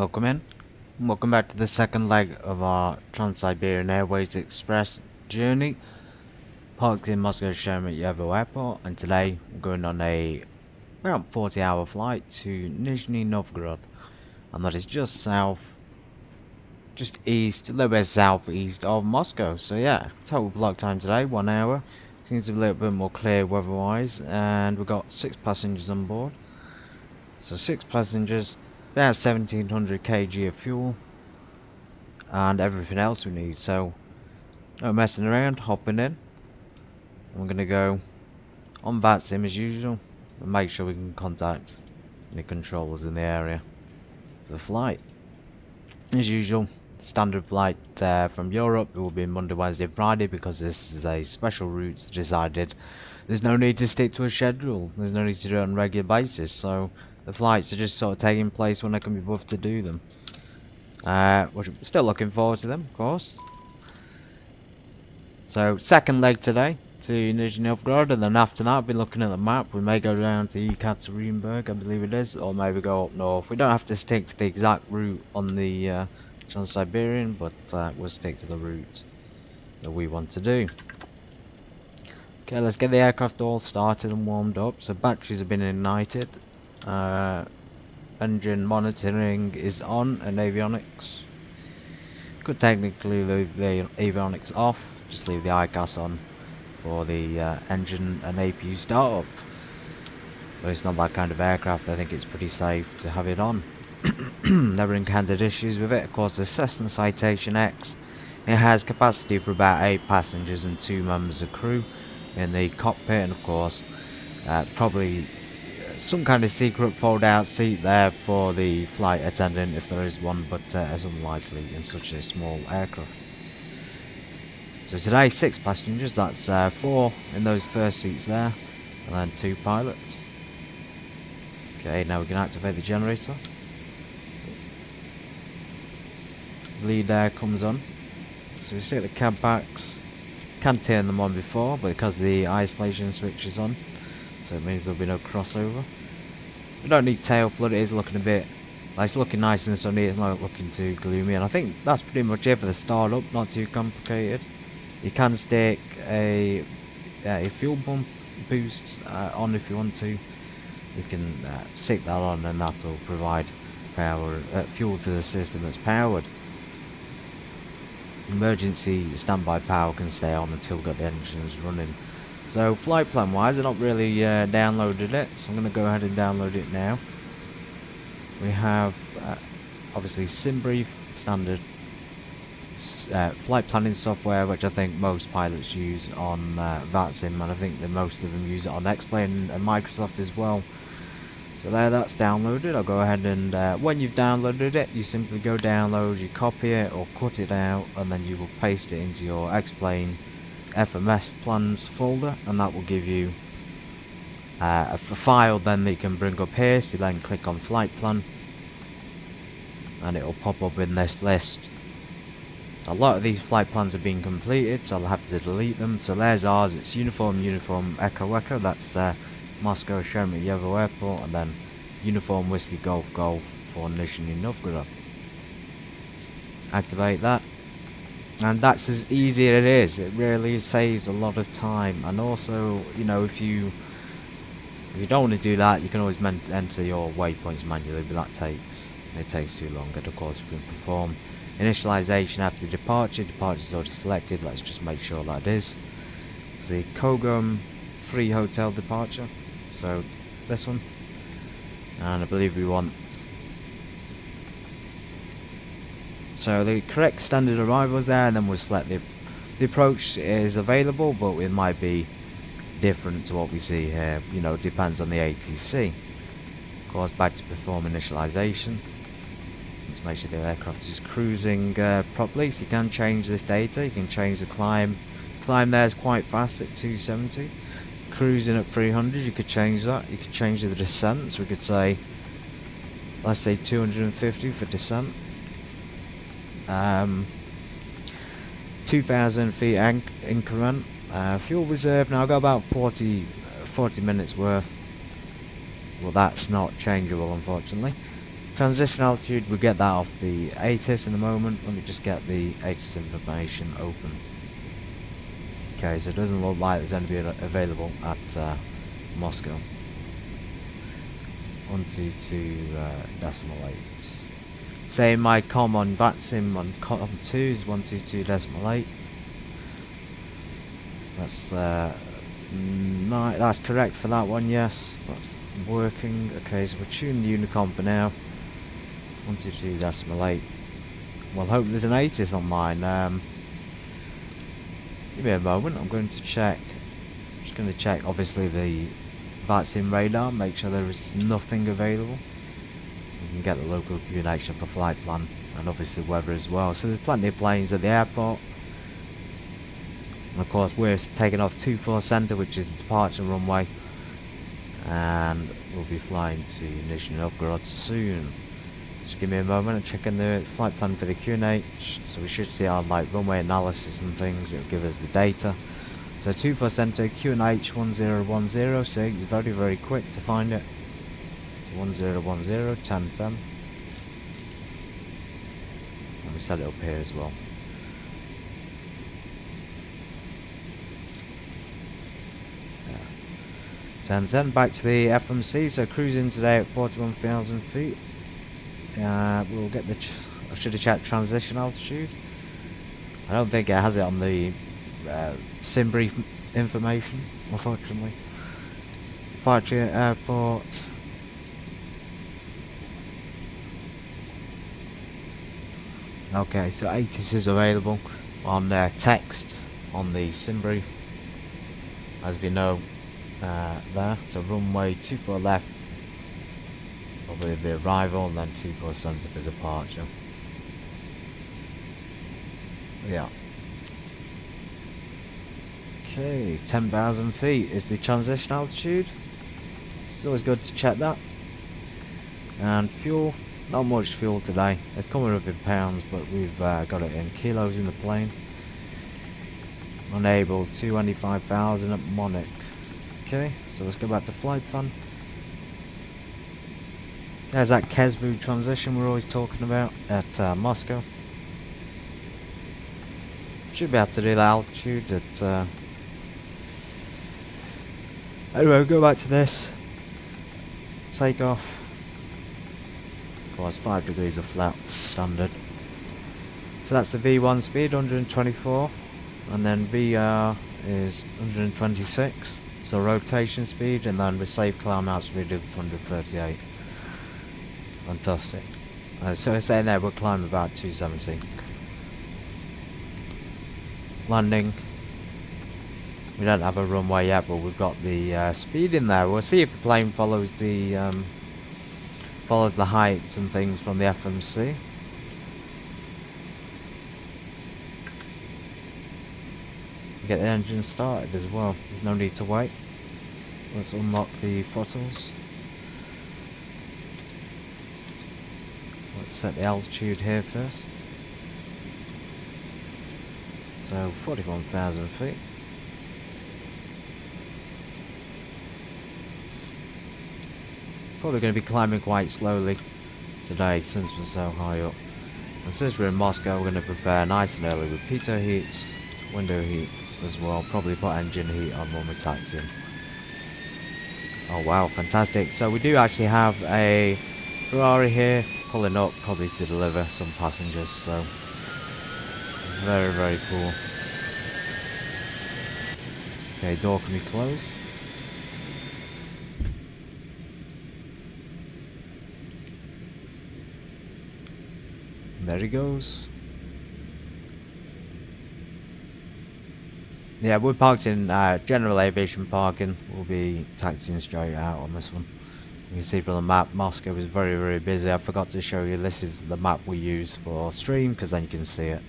welcome in. Welcome back to the second leg of our Trans-Siberian Airways Express journey. Parked in Moscow Sheremetyevo Airport, and today we're going on a around 40-hour flight to Nizhny Novgorod, and that is just east, a little bit southeast of Moscow. So yeah, total block time today 1 hour. Seems to be a little bit more clear weather-wise, and we've got 6 passengers on board. So 6 passengers, about 1700 kg of fuel, and everything else we need. So no messing around, hopping in. I'm gonna go on VATSIM as usual and make sure we can contact any controllers in the area for the flight. As usual, standard flight from Europe. It will be Monday, Wednesday, Friday, because this is a special route decided. There's no need to stick to a schedule. There's no need to do it on a regular basis. So the flights are just sort of taking place when I can be bothered to do them. We're still looking forward to them, of course. So second leg today to Nizhny Novgorod, and then after that I'll be looking at the map. We may go down to Ekaterinburg, I believe it is, or maybe go up north. We don't have to stick to the exact route on the Trans-Siberian, but we'll stick to the route that we want to do. Okay, let's get the aircraft all started and warmed up. So batteries have been ignited. Engine monitoring is on, and avionics. Could technically leave the avionics off, just leave the ICAS on for the engine and APU startup. But it's not that kind of aircraft. I think it's pretty safe to have it on. Never encountered issues with it. Of course, the Cessna Citation X, it has capacity for about 8 passengers and 2 members of crew in the cockpit, and of course probably some kind of secret fold out seat there for the flight attendant if there is one, but as unlikely in such a small aircraft. So today 6 passengers, that's 4 in those first seats there, and then 2 pilots. Okay, now we can activate the generator. Lead air comes on. So we see the cab packs. Can turn them on before, but because the isolation switch is on, so it means there'll be no crossover. We don't need tail flood. It is looking a bit, like, it's looking nice and sunny. It's not looking too gloomy, and I think that's pretty much it for the startup. Not too complicated. You can stick a fuel pump boost on if you want to. You can stick that on, and that will provide fuel to the system that's powered. Emergency standby power can stay on until we've got the engines running. So flight plan wise, I've not really downloaded it, so I'm going to go ahead and download it now. We have obviously SimBrief, standard flight planning software, which I think most pilots use on VATSIM, and I think that most of them use it on X-Plane and Microsoft as well. So there, that's downloaded. I'll go ahead and when you've downloaded it, you simply go download, you copy it or cut it out, and then you will paste it into your X-Plane FMS plans folder, and that will give you a file then that you can bring up here. So you then click on flight plan, and it will pop up in this list. A lot of these flight plans have been completed, so I'll have to delete them. So there's ours. It's uniform Echo Echo, that's Moscow Sheremetyevo Airport, and then uniform Whiskey Golf Golf for Nizhny Novgorod. Activate that, and that's as easy as it is. It really saves a lot of time, and also, you know, if you don't want to do that, you can always enter your waypoints manually, but it takes too long. And of course, we can perform initialization after departure. Departure is already selected. Let's just make sure that it is. So the Kogum free hotel departure. So this one, and I believe we want. So the correct standard arrivals there, and then we'll select the approach is available, but it might be different to what we see here. You know, it depends on the ATC. Of course, back to perform initialization. Let's make sure the aircraft is cruising properly. So you can change this data. You can change the climb. Climb there is quite fast at 270. Cruising at 300. You could change that. You could change the descent. So we could say, let's say 250 for descent. 2,000 feet increment. Fuel reserve, now I've got about 40 minutes worth. Well, that's not changeable, unfortunately. Transition altitude, we'll get that off the ATIS in a moment. Let me just get the ATIS information open. Okay, so it doesn't look like there's anything available at Moscow. 122.8. Same my com on VATSIM on com 2 is 122.8. That's correct for that one, yes. That's working. Okay, so we're tuning the Unicom for now. 122.8. Well, hope there's an ATIS on mine. Give me a moment, I'm going to check. I'm just going to check, obviously, the VATSIM radar, make sure there is nothing available. You can get the local communication for flight plan and obviously weather as well. So there's plenty of planes at the airport. And of course, we're taking off 24 Center, which is the departure runway, and we'll be flying to Nizhny Novgorod soon. Just give me a moment, I'm checking the flight plan for the QNH, so we should see our like runway analysis and things. It'll give us the data. So 24 Center QNH 1010, so it's very, very quick to find it. 1010 1010. Let me set it up here as well. Yeah. 1010, back to the FMC, so cruising today at 41,000 feet. We'll get the I should have checked transition altitude. I don't think it has it on the sim brief information, unfortunately. Departure airport. Okay, so ATIS is available on text on the sim brief, as we know there. So runway 24 left, probably the arrival, and then 24 center for departure. Yeah. Okay, 10,000 feet is the transition altitude. It's always good to check that. And fuel, not much fuel today. It's coming up in pounds, but we've got it in kilos in the plane. Unable 225,000 at Monarch. Okay, so let's go back to flight plan. There's that Kesbu transition we're always talking about at Moscow. Should be able to do the altitude at anyway, we'll go back to this. Take off. Of course, 5 degrees of flat standard. So that's the V1 speed, 124, and then VR is 126. So rotation speed, and then with safe climb out speed of 138. Fantastic. So it's saying there we'll climb about 270. Landing. We don't have a runway yet, but we've got the speed in there. We'll see if the plane follows the heights and things from the FMC. Get the engine started as well. There's no need to wait. Let's unlock the throttles. Let's set the altitude here first. So 41,000 feet. Probably going to be climbing quite slowly today since we're so high up. And since we're in Moscow, we're going to prepare nice and early with pitot heats, window heats as well. Probably put engine heat on when we taxi in. Oh wow, fantastic. So we do actually have a Ferrari here pulling up, probably to deliver some passengers. So very, very cool. Okay, door can be closed. And there he goes. Yeah, we're parked in general aviation parking. We'll be taxiing straight out on this one. You can see from the map, Moscow is very, very busy. I forgot to show you, this is the map we use for stream, because then you can see it.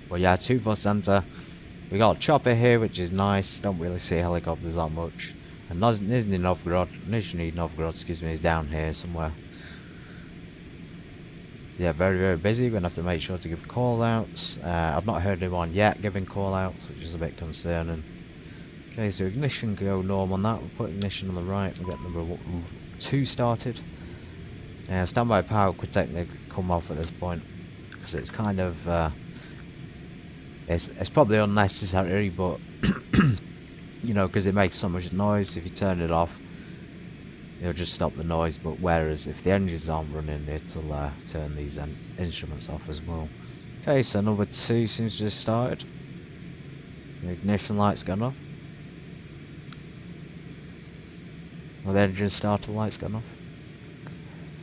But yeah, 24 Center. We got a chopper here, which is nice. Don't really see helicopters that much. And Nizhny Novgorod, excuse me, is down here somewhere. So yeah, very, very busy. We're going to have to make sure to give call outs. I've not heard anyone yet giving call outs, which is a bit concerning. Okay, so ignition can go normal on that. We'll put ignition on the right. We'll get number 2 started. Yeah, standby power could technically come off at this point because it's kind of it's probably unnecessary, but you know, because it makes so much noise. If you turn it off, it'll just stop the noise. But whereas if the engines aren't running, it'll turn these instruments off as well. Okay, so number 2 seems to have started. The ignition light's gone off. Well, the engine starter light's gone off.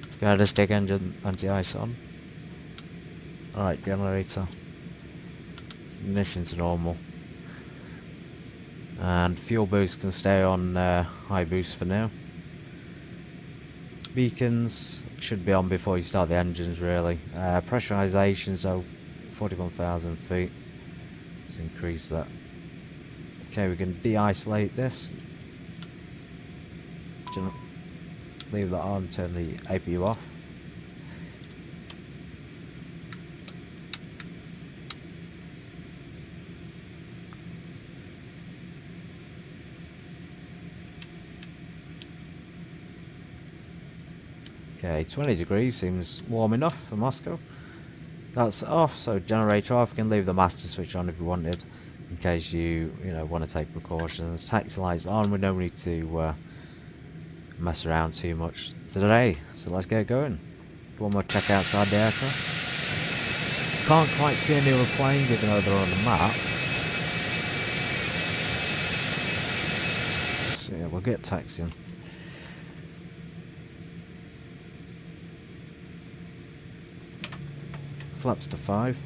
Let's go ahead and stick engine anti-ice on. Alright, generator. Ignition to normal. And fuel boost can stay on high boost for now. Beacons should be on before you start the engines really. Pressurization, so 41,000 feet. Let's increase that. Okay, we can de-isolate this. Leave that on, turn the APU off. Okay, 20 degrees seems warm enough for Moscow. That's off, so generator off. You can leave the master switch on if you wanted, in case you want to take precautions. Taxi lights on. We don't need to mess around too much today, so let's get going. One more check outside the aircraft. Can't quite see any other planes even though they're on the map. So yeah, we'll get taxiing. Flaps to 5.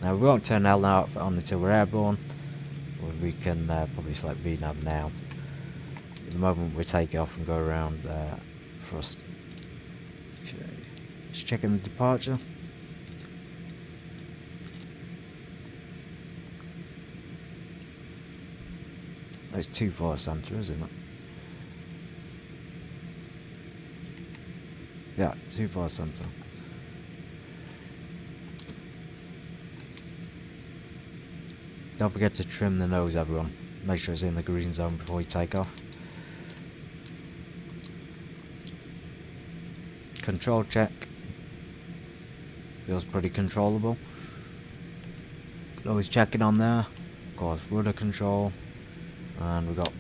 Now we won't turn L now on until we're airborne. We can probably select VNAV now. At the moment we take it off and go around thrust. Just checking the departure. That's 24 center, isn't it? Yeah, 24 center. Don't forget to trim the nose, everyone. Make sure it's in the green zone before you take off. Control check. Feels pretty controllable. Can always check it on there. Of course, rudder control. And we've got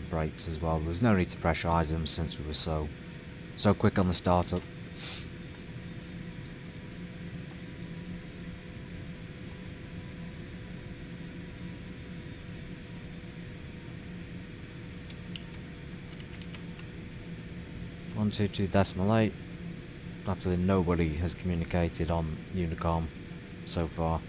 brakes as well. There's no need to pressurize them since we were so quick on the startup. One, 2.2.8. Absolutely nobody has communicated on Unicom so far.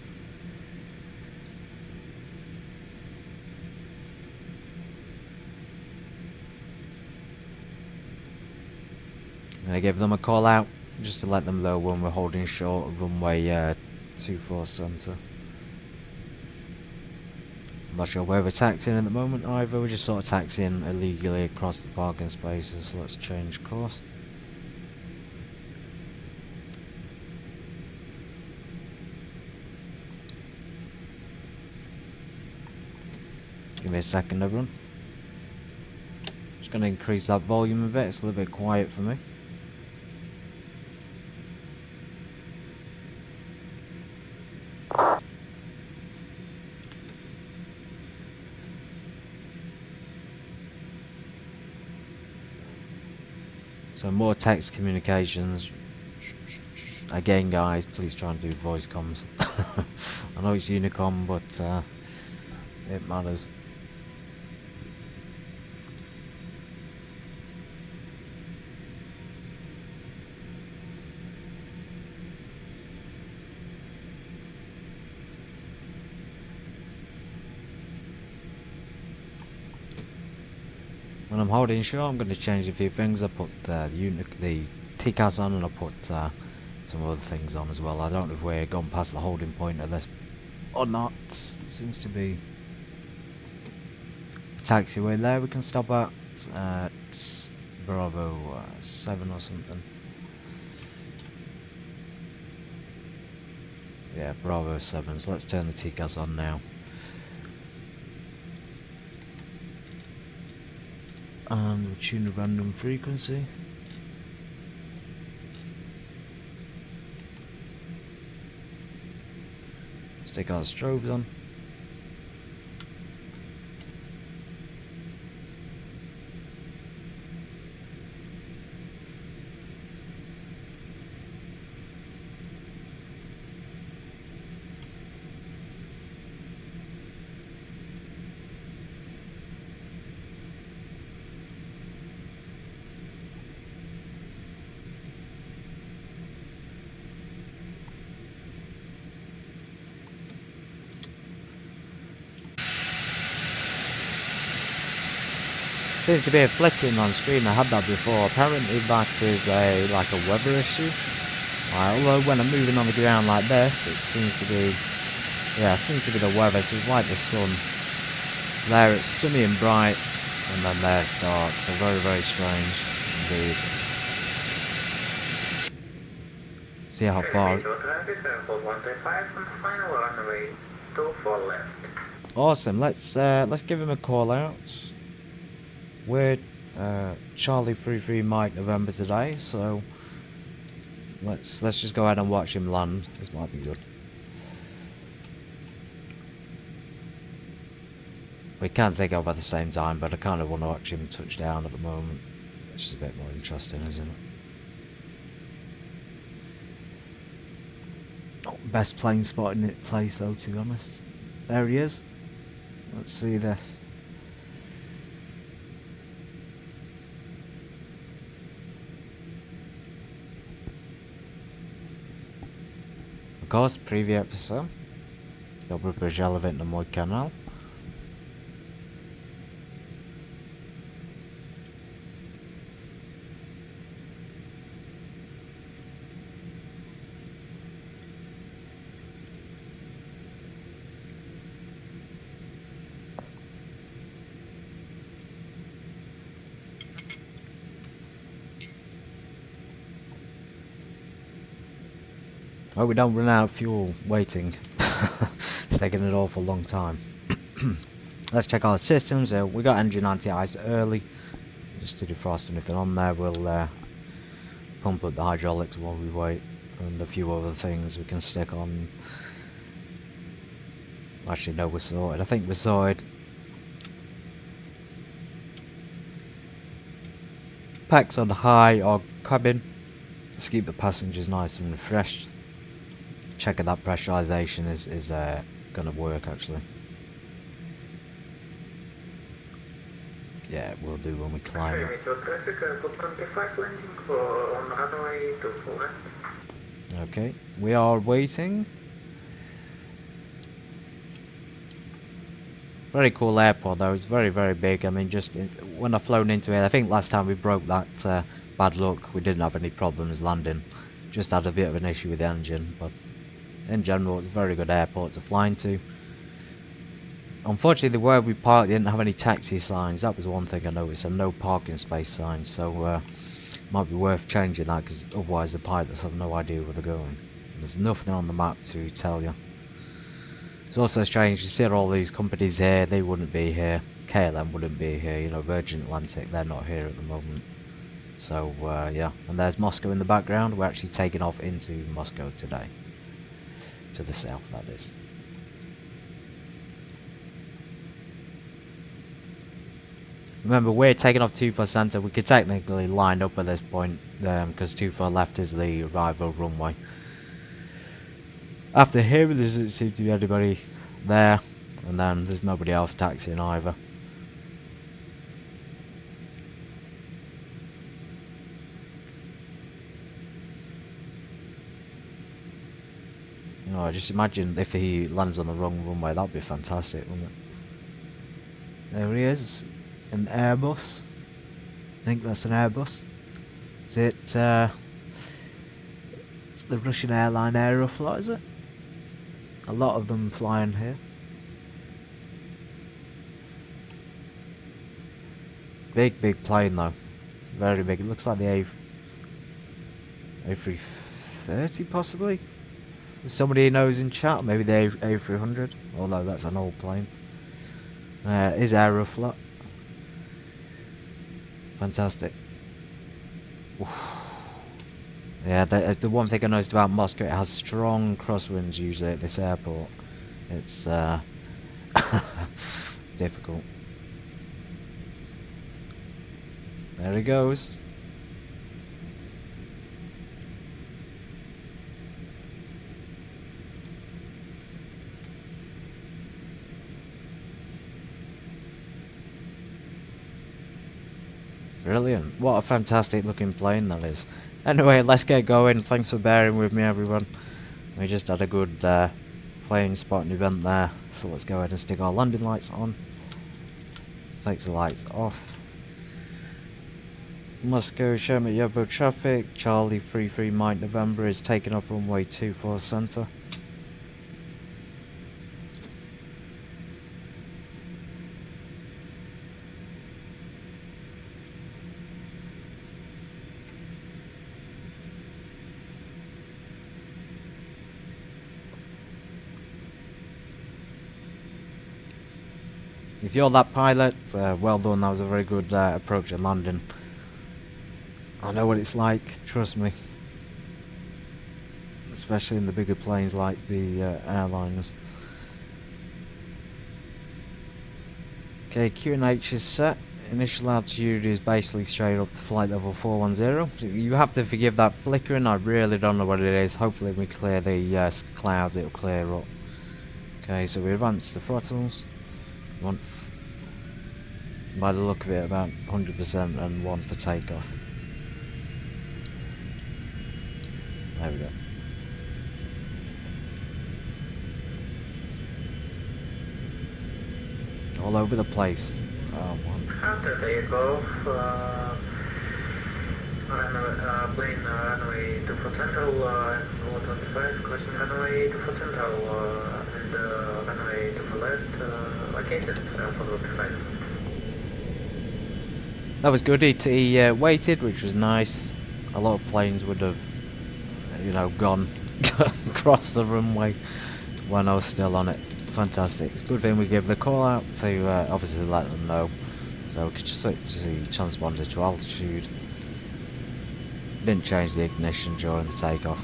I'm going to give them a call out just to let them know when we're holding short of runway 24 center. I'm not sure where we're taxiing at the moment either. We're just sort of taxiing illegally across the parking spaces, so let's change course. Give me a second, everyone. Just going to increase that volume a bit. It's a little bit quiet for me. So more text communications. Again, guys, please try and do voice comms. I know it's Unicom, but it matters. When I'm holding short, I'm going to change a few things. I put the TCAS on, and I put some other things on as well. I don't know if we're gone past the holding point of this or not. It seems to be a taxiway there we can stop at Bravo 7 or something. Yeah, Bravo 7, so let's turn the TCAS on now. And we'll tune a random frequency. Stick our strobes on. Seems to be a flickering on screen. I had that before. Apparently that is like a weather issue. Although when I'm moving on the ground like this, it seems to be, yeah, it seems to be the weather. So it's like the sun. There it's sunny and bright, and then there it's dark. So very, very strange indeed. See how far. Awesome. Let's give him a call out. We're Charlie 33 Mike November today, so let's just go ahead and watch him land. This might be good. We can't take off at the same time, but I kind of want to watch him touch down at the moment. It's just a bit more interesting, isn't it? Not best plane spotting it place though, to be honest. There he is. Let's see this. Of course, previous episode. Добре пожаловать на мой канал. Oh, we don't run out of fuel waiting. It's taking an awful long time. Let's check our systems. We got engine anti-ice early. Just to defrost anything on there. We'll pump up the hydraulics while we wait. And a few other things we can stick on. Actually, no, we're sorted. I think we're sorted. Packs on high or cabin. Let's keep the passengers nice and refreshed. Checking that pressurization is gonna work actually. Yeah, we'll do when we climb it. Okay, we are waiting. Very cool airport though, it's very, very big. I mean, just when I've flown into it, I think last time we broke that bad luck, we didn't have any problems landing. Just had a bit of an issue with the engine, but in general, it's a very good airport to fly into. Unfortunately, where we parked didn't have any taxi signs. That was one thing I noticed, and no parking space signs. So, might be worth changing that, because otherwise the pilots have no idea where they're going. There's nothing on the map to tell you. It's also strange, you see all these companies here, they wouldn't be here. KLM wouldn't be here, you know, Virgin Atlantic, they're not here at the moment. So, yeah. And there's Moscow in the background. We're actually taking off into Moscow today. To the south, that is. Remember, we're taking off too far centre. We could technically line up at this point, because too far left is the arrival runway. After here, there doesn't seem to be anybody there, and then there's nobody else taxiing either. Oh, just imagine if he lands on the wrong runway, that'd be fantastic, wouldn't it? There he is, an Airbus. I think that's an Airbus. Is it, it's the Russian airline Aeroflot, is it? A lot of them flying here. Big, big plane though. Very big. It looks like the A330 possibly? If somebody knows in chat, maybe the A300, although that's an old plane. Is Aeroflot. Fantastic. Oof. Yeah, the one thing I noticed about Moscow, it has strong crosswinds usually at this airport. It's difficult. There he goes. Brilliant. What a fantastic looking plane that is. Anyway, let's get going. Thanks for bearing with me, everyone. We just had a good plane spotting event there. So let's go ahead and stick our landing lights on. Takes the lights off. Moscow, Sheremetyevo traffic. Charlie 33 Mike November is taking off runway 24 center. If you're that pilot, well done, that was a very good approach and landing. I know what it's like, trust me. Especially in the bigger planes like the airliners. Okay, QNH is set. Initial altitude is basically straight up to flight level 410. You have to forgive that flickering, I really don't know what it is. Hopefully when we clear the clouds it'll clear up. Okay, so we advance the throttles. By the look of it, about 100% and one for takeoff. There we go. All over the place. Oh, man. After takeoff, plane runway 24 central, 125, crossing runway 24 central, and runway 24 left, located for the flight. That was good. He waited, which was nice. A lot of planes would have, you know, gone across the runway when I was still on it. Fantastic. Good thing we gave the call out to obviously let them know. So we could just switch the transponder to altitude. Didn't change the ignition during the takeoff.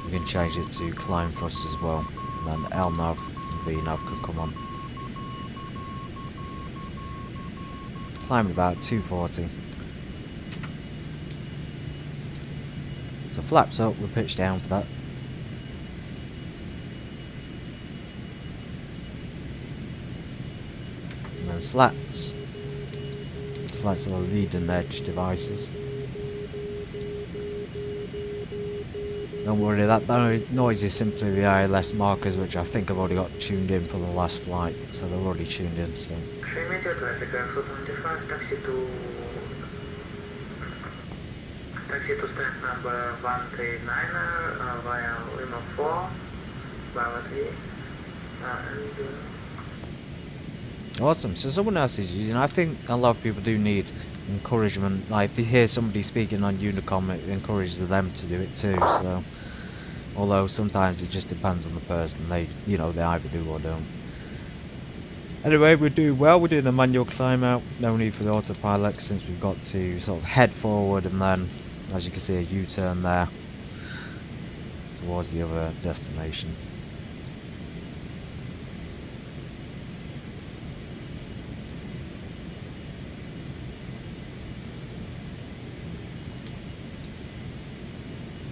We can change it to climb thrust as well. And then LNAV and VNAV can come on. Climbing about 240. So flaps up, we pitch down for that. And then slats. Slats are the leading edge devices. Don't worry, that noise is simply the ILS markers, which I think I've already got tuned in for the last flight, so they're already tuned in. So. Sheremetyevo traffic, Airport 25, taxi to stand number 139 via Lima 4, Bravo 3, and Awesome, so someone else is using. I think a lot of people do need encouragement. Like if they hear somebody speaking on Unicom, it encourages them to do it too. So, although sometimes it just depends on the person. They either do or don't. Anyway, we're doing well. We're doing a manual climb out. No need for the autopilot since we've got to sort of head forward and then, as you can see, a U-turn there towards the other destination.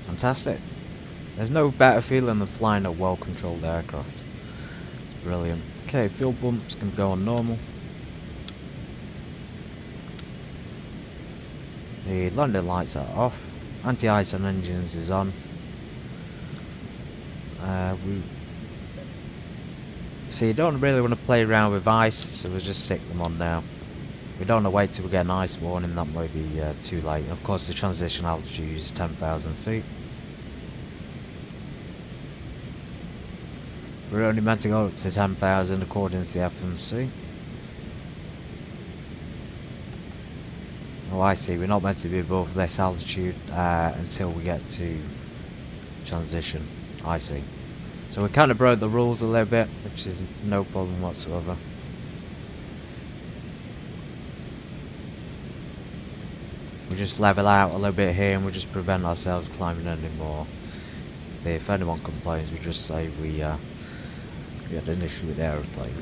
Fantastic. There's no better feeling than flying a well-controlled aircraft. It's brilliant. Okay, fuel bumps can go on normal. The landing lights are off. Anti-ice on engines is on. You don't really want to play around with ice, so we'll just stick them on now. We don't want to wait till we get an ice warning, that might be too late. And of course the transition altitude is 10,000 feet. We're only meant to go up to 10,000 according to the FMC. Oh, I see, we're not meant to be above this altitude until we get to transition. I see. So we kind of broke the rules a little bit, which is no problem whatsoever. We just level out a little bit here and we just prevent ourselves climbing any more. If anyone complains, we just say we We had an issue with the aeroplane.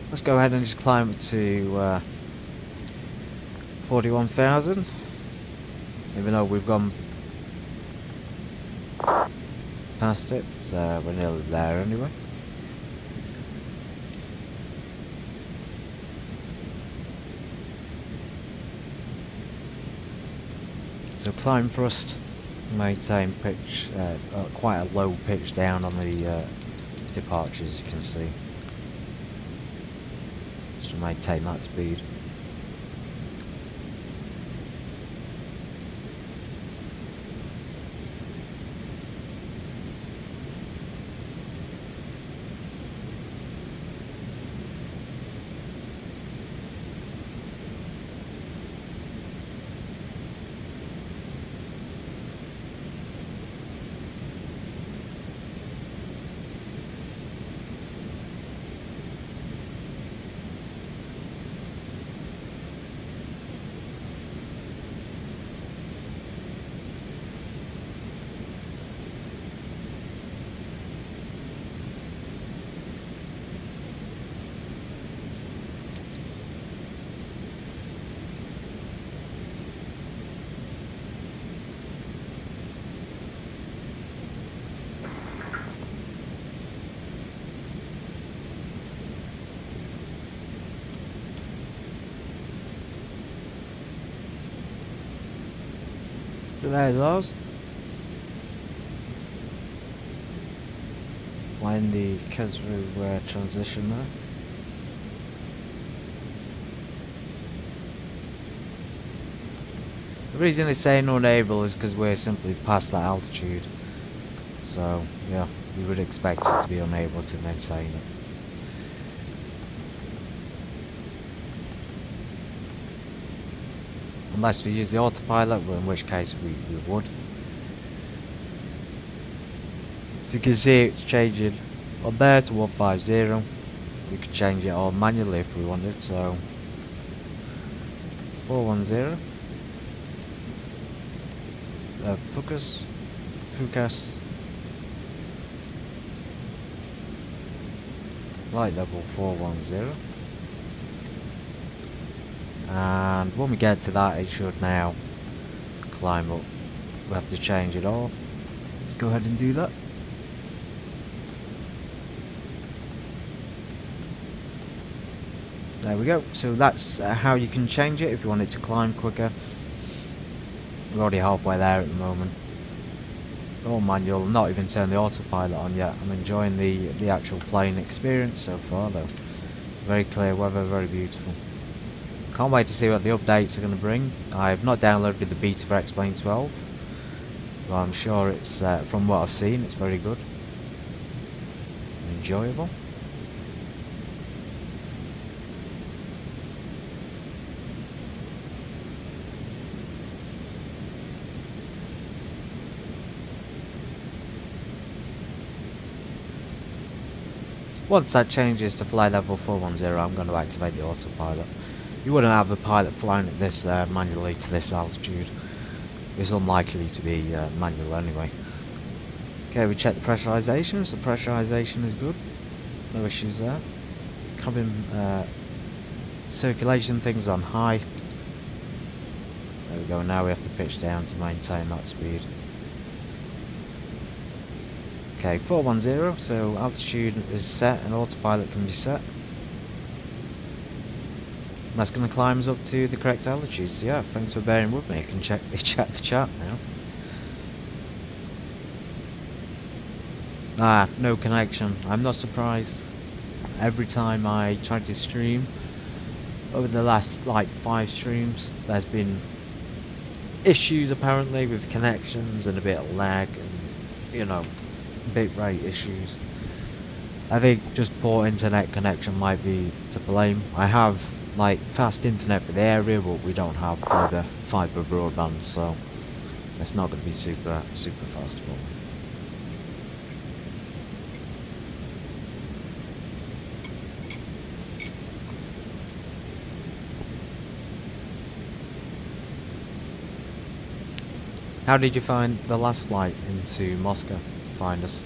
Let's go ahead and just climb up to 41,000. Even though we've gone past it, so we're nearly there anyway. So climb thrust, maintain pitch, quite a low pitch down on the departures, you can see. Just to maintain that speed. So there's ours. Flying the Cessna transition there. The reason it's saying unable is because we're simply past that altitude. So yeah, we would expect it to be unable to maintain it. Unless we use the autopilot, in which case we would. So you can see it's changing on there to 150. We could change it all manually if we wanted, so 410. Focus. Flight level 410. And when we get to that, it should now climb up. We have to change it all. Let's go ahead and do that. There we go. So that's how you can change it if you want it to climb quicker. We're already halfway there at the moment. All manual, not even turned the autopilot on yet. I'm enjoying the actual plane experience so far though. Very clear weather, very beautiful. Can't wait to see what the updates are going to bring. I've not downloaded the beta for X-Plane 12, but I'm sure it's, from what I've seen, it's very good and enjoyable. Once that changes to flight level 410, I'm going to activate the autopilot. You wouldn't have a pilot flying at this manually to this altitude. It's unlikely to be manual anyway. Okay, we check the pressurization. So pressurization is good. No issues there. Cabin circulation things on high. There we go, now we have to pitch down to maintain that speed. Okay, 410, so altitude is set and autopilot can be set. That's going to climb us up to the correct altitudes. Yeah, thanks for bearing with me. I can check the chat now. Ah, no connection. I'm not surprised. Every time I try to stream, over the last like 5 streams, there's been issues apparently with connections and a bit of lag and, you know, bitrate issues. I think just poor internet connection might be to blame. I have like fast internet for the area, but we don't have fiber broadband, so it's not going to be super fast for me. How did you find the last flight into Moscow? Find us.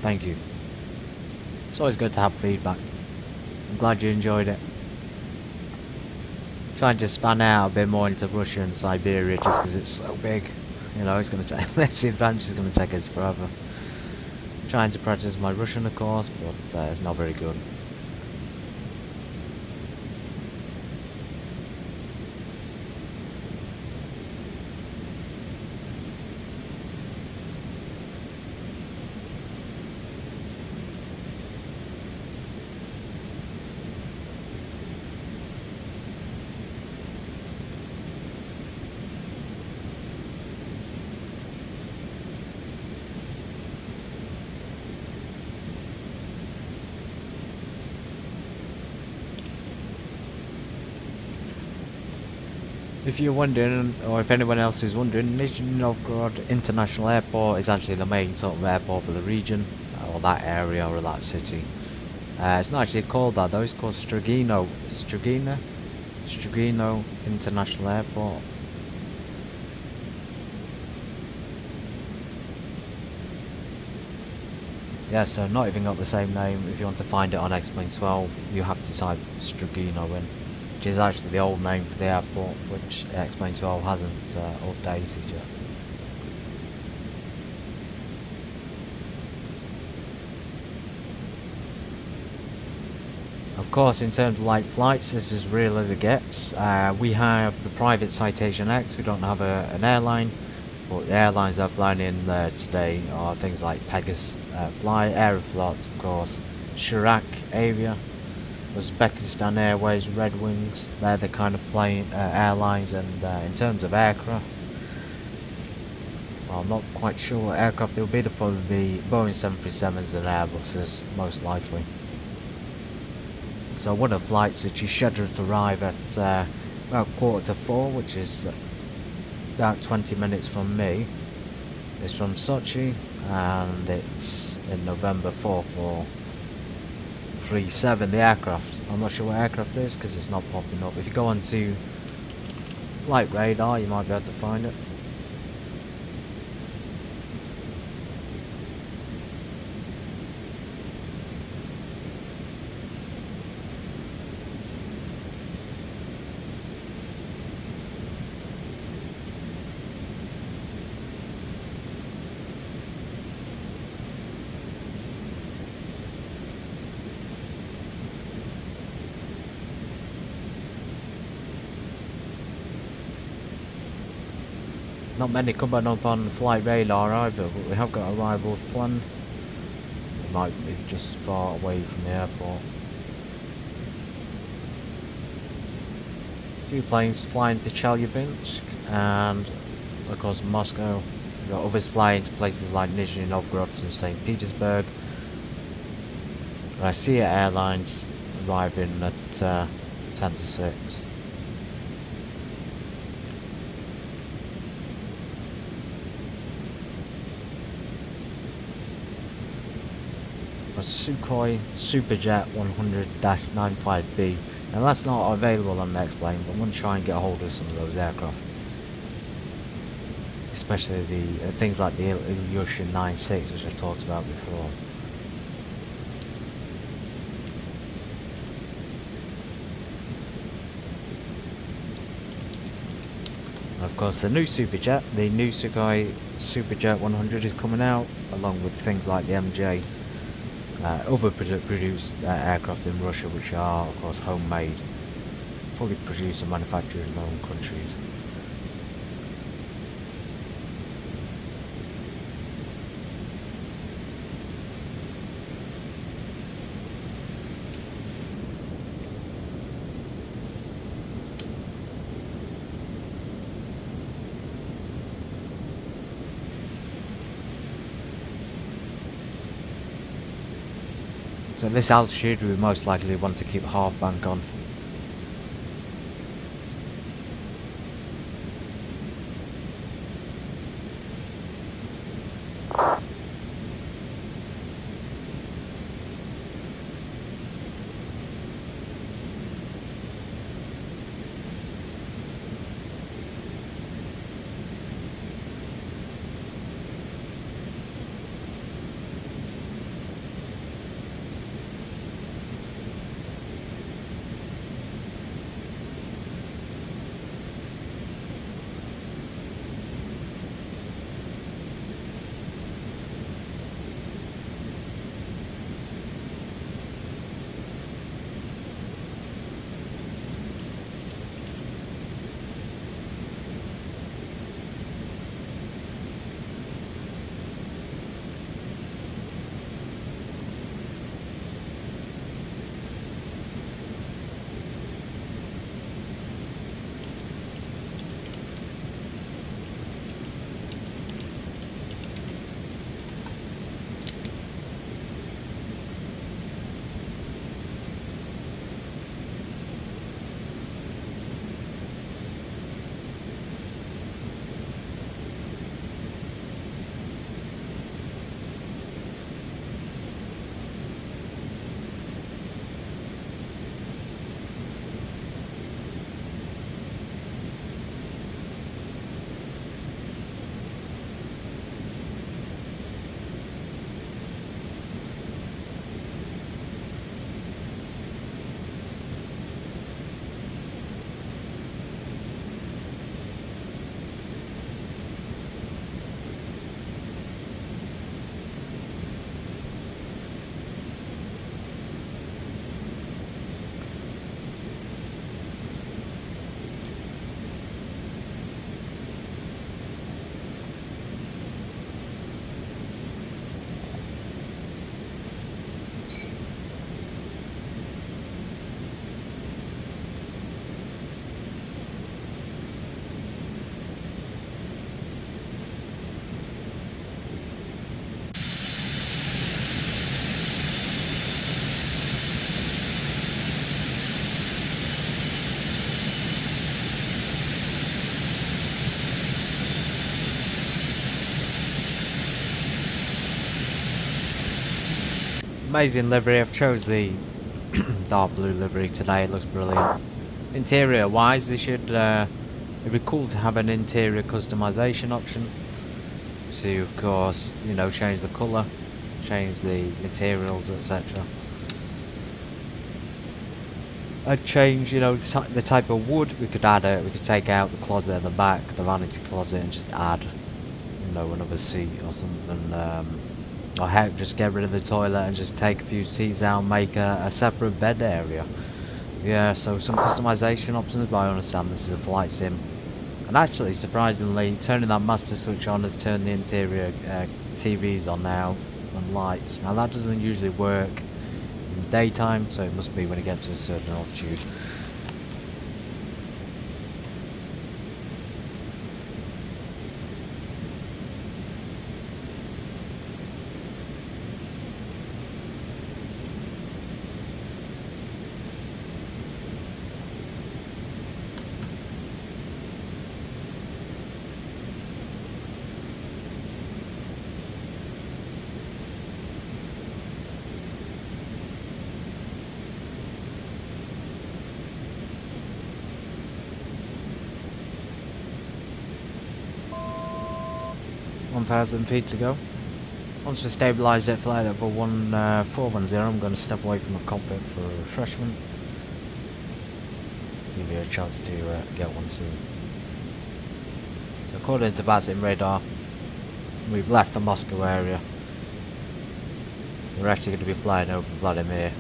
Thank you. It's always good to have feedback. I'm glad you enjoyed it. Trying to span out a bit more into Russia and Siberia just because it's so big. You know, it's going to take this adventure is going to take us forever. Trying to practice my Russian, of course, but it's not very good. If you're wondering, or if anyone else is wondering, Nizhny Novgorod International Airport is actually the main sort of airport for the region, or that area, or that city. It's not actually called that though, it's called Strigino International Airport. Yeah, so not even got the same name. If you want to find it on Explain 12, you have to type Strigino in, which is actually the old name for the airport, which Explain 12 hasn't updated yet. Of course, in terms of like flights, this is real as it gets. We have the private Citation X. We don't have an airline, but the airlines that are flying in today are things like Pegasus, Aeroflot, of course, Sheremetyevo, Uzbekistan Airways, Red Wings. They're the kind of airlines. And in terms of aircraft, well, I'm not quite sure what aircraft they'll be. They'll probably be Boeing 737s and Airbuses, most likely. So one of the flights which is scheduled to arrive at about 3:45, which is about 20 minutes from me, is from Sochi, and it's in November 4437, the aircraft. I'm not sure what aircraft it is because it's not popping up. If you go onto Flight Radar, you might be able to find it. Not many coming up on Flight Radar either, but we have got arrivals planned. We might be just far away from the airport. Two planes flying to Chelyabinsk and of course Moscow. We've got others flying to places like Nizhny Novgorod from St. Petersburg, And I see airlines arriving at 10 to 6. A Sukhoi Superjet 100-95B. Now that's not available on the X-Plane, but I'm going to try and get a hold of some of those aircraft. Especially the things like the Ilyushin 96, which I talked about before. And of course the new Superjet, the new Sukhoi Superjet 100 is coming out, along with things like the MJ. Other produced aircraft in Russia, which are of course homemade, fully produced and manufactured in their own countries. So at this altitude we most likely want to keep half bank on. Amazing livery. I've chose the dark blue livery today. It looks brilliant. Interior wise, they should it'd be cool to have an interior customization option. So you, of course, you know, change the colour, change the materials, etc. I'd change, you know, the type of wood. We could add we could take out the closet at the back, the vanity closet, and just add, you know, another seat or something. Or heck, just get rid of the toilet and just take a few seats out and make a separate bed area. Yeah, so some customization options, but I understand this is a flight sim. And actually, surprisingly, turning that master switch on has turned the interior TVs on now and lights. Now that doesn't usually work in the daytime, so it must be when it gets to a certain altitude. 1,000 feet to go. Once we stabilise it, flight level 1410, I'm going to step away from the cockpit for refreshment. Give you a chance to get one soon. So according to VATSIM radar, we've left the Moscow area. We're actually going to be flying over Vladimir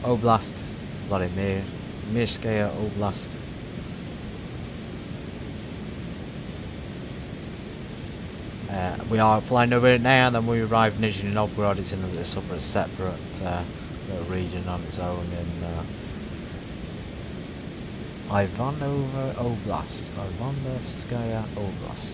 Oblast, Mirskaya Oblast. We are flying over it now, and then we arrive in Nizhny Novgorod. It's in a separate little region on its own in Ivanova Oblast, Ivanovskaya Oblast.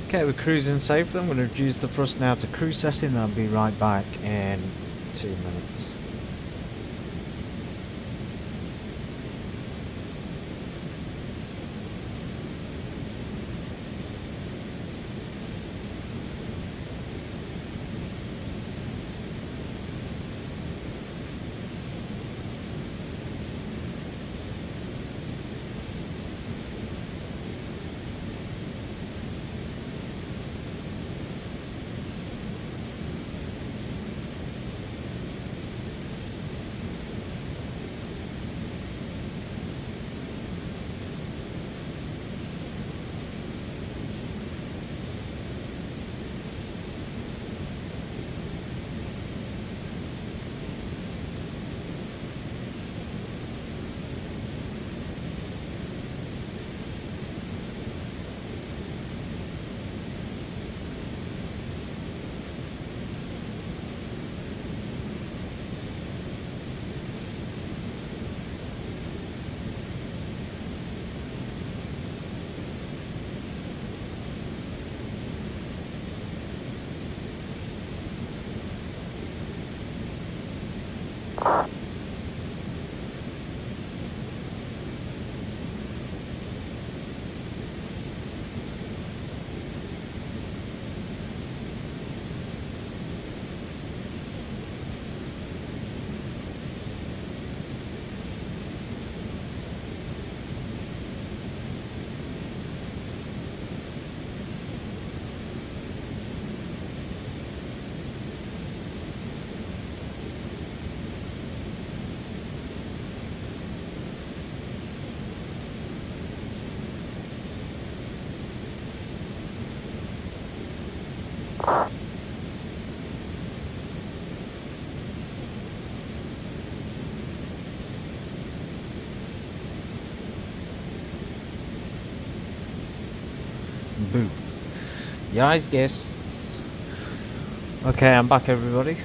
Okay, we're cruising safely. I'm going to reduce the thrust now to cruise setting, and I'll be right back in 2 minutes. Boom. Yes, guess. Okay, I'm back, everybody.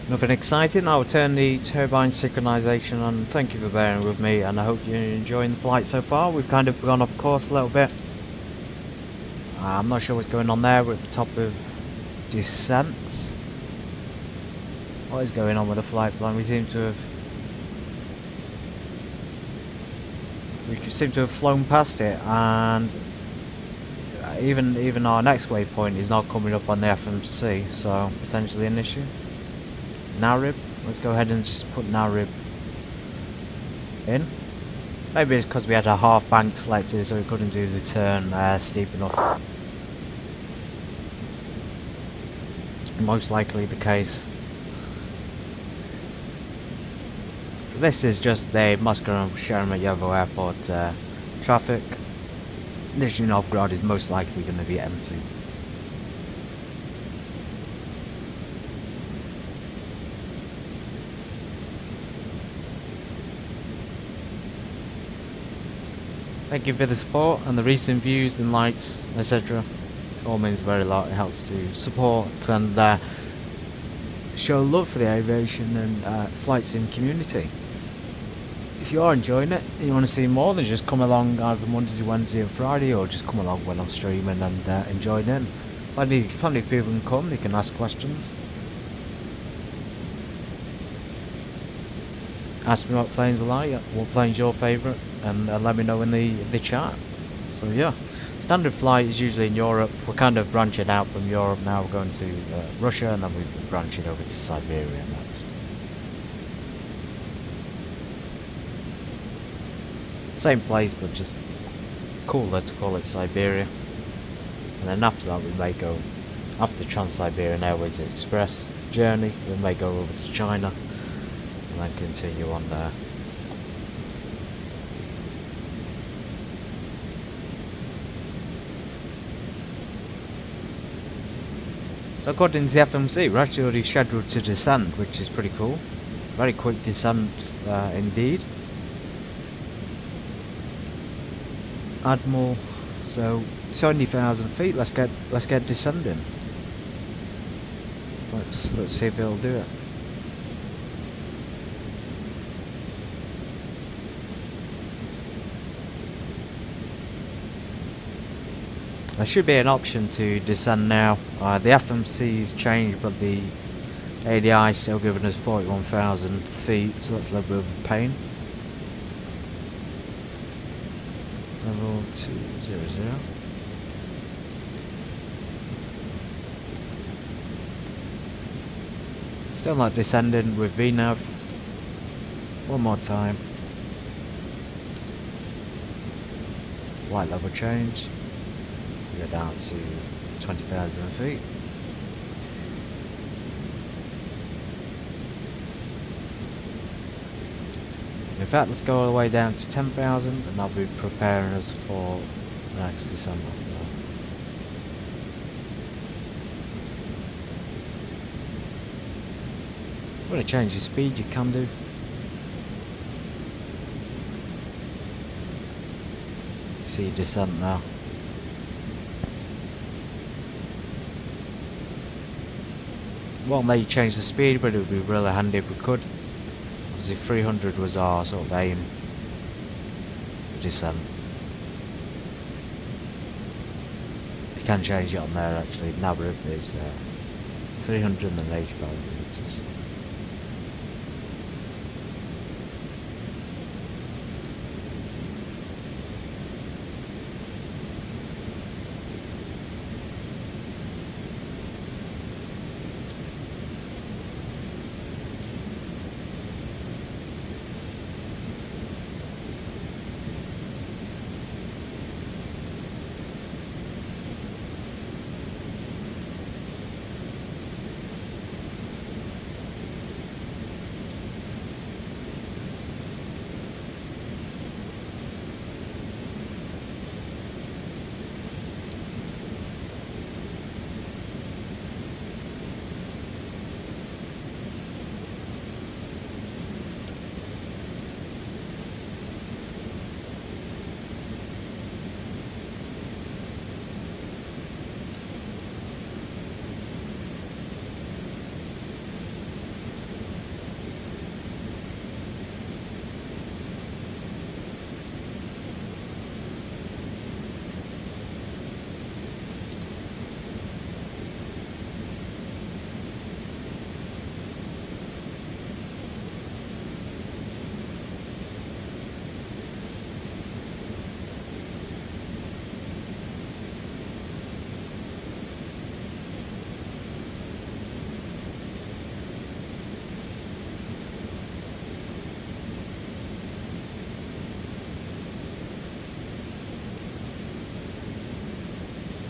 Nothing exciting. I'll turn the turbine synchronization on. Thank you for bearing with me, and I hope you're enjoying the flight so far. We've kind of gone off course a little bit. I'm not sure what's going on there. We're at the top of descent. What is going on with the flight plan? We seem to have flown past it, and even our next waypoint is not coming up on the FMC, so potentially an issue. Narib, let's go ahead and just put Narib in. Maybe it's because we had a half bank selected, so we couldn't do the turn steep enough. Most likely the case. So this is just the Moscow Sheremetyevo Airport traffic. Nizhny Novgorod is most likely going to be empty. Thank you for the support and the recent views and likes, etc. All means very lot. It helps to support and show love for the aviation and flight sim community. If you are enjoying it and you want to see more, then just come along either Monday, Wednesday and Friday, or just come along when I'm streaming and enjoy in. Plenty of people can come, they can ask questions. Ask me what planes are like, what plane's your favourite, and let me know in the chat. So yeah, standard flight is usually in Europe. We're kind of branching out from Europe now, we're going to Russia, and then we're branching over to Siberia next. Same place, but just cooler to call it Siberia. And then after that we may go, after the Trans-Siberian Airways Express journey, we may go over to China and then continue on there. So according to the FMC, we're actually already scheduled to descend, which is pretty cool. Very quick descent indeed. Admiral, so 70,000 feet. Let's get descending. Let's see if it'll do it. There should be an option to descend now. The FMC's changed, but the ADI is still giving us 41,000 feet, so that's a little bit of a pain. Level 200. Still not descending with VNAV. One more time. Flight level change. Go down to 20,000 feet. In fact, let's go all the way down to 10,000, and that'll be preparing us for next December. If you want to change your speed, you can do. See descent now. Won't let you change the speed, but it would be really handy if we could. Obviously 300 was our sort of aim descent. You can change it on there actually. Nabrib is 385 meters.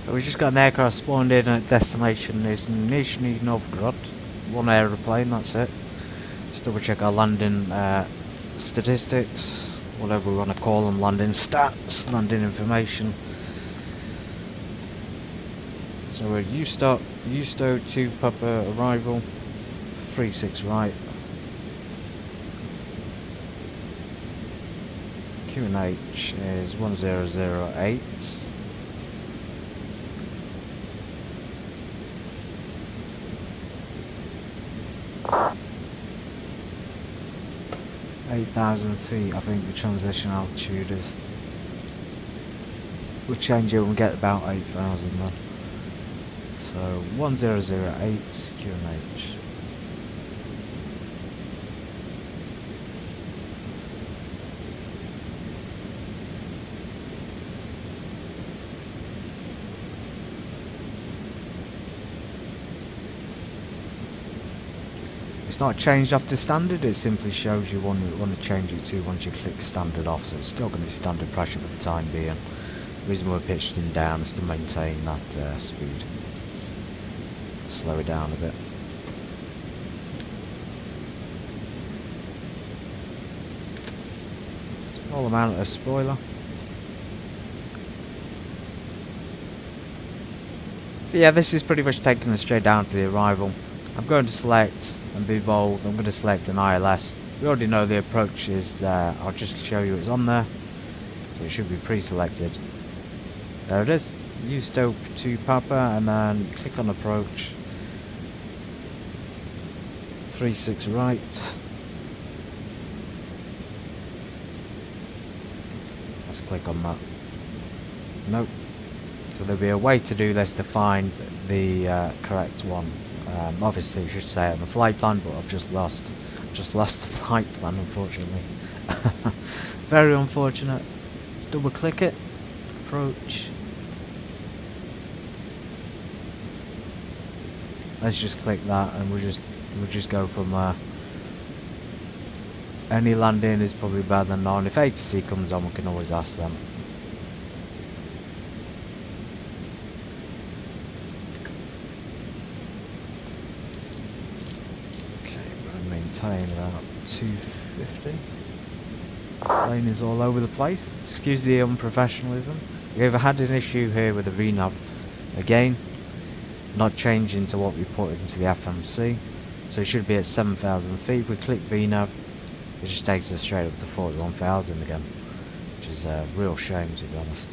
So we just got an aircraft spawned in at destination is Nizhny Novgorod. One aeroplane, that's it. Just double check our landing statistics, whatever we want to call them, landing stats, landing information. So we're Usto 2 Papa arrival, 36 right. QNH is 1008. 8,000 feet, I think the transition altitude is. We'll change it when we get about 8,000 then. So 1008 QNH. It's not changed off to standard, it simply shows you what you want to change it to once you click standard off, so it's still going to be standard pressure for the time being. The reason we're pitched in down is to maintain that speed. Slow it down a bit. Small amount of spoiler. So yeah, this is pretty much taking us straight down to the arrival. I'm going to select and be bold. I'm going to select an ILS. We already know the approach is there. I'll just show you it's on there. So it should be pre-selected. There it is. Use stope to Papa and then click on approach. 36 right. Let's click on that. Nope. So there'll be a way to do this to find the correct one. Obviously you should say it on the flight plan, but I've just lost the flight plan, unfortunately. Very unfortunate. Let's double click it. Approach. Let's just click that and we'll just go from there. Any landing is probably better than none. If ATC comes on, we can always ask them. Maintain about 250. Plane is all over the place. Excuse the unprofessionalism. We have had an issue here with the VNAV. Again, not changing to what we put into the FMC. So it should be at 7,000 feet. If we click VNAV, it just takes us straight up to 41,000 again. Which is a real shame, to be honest.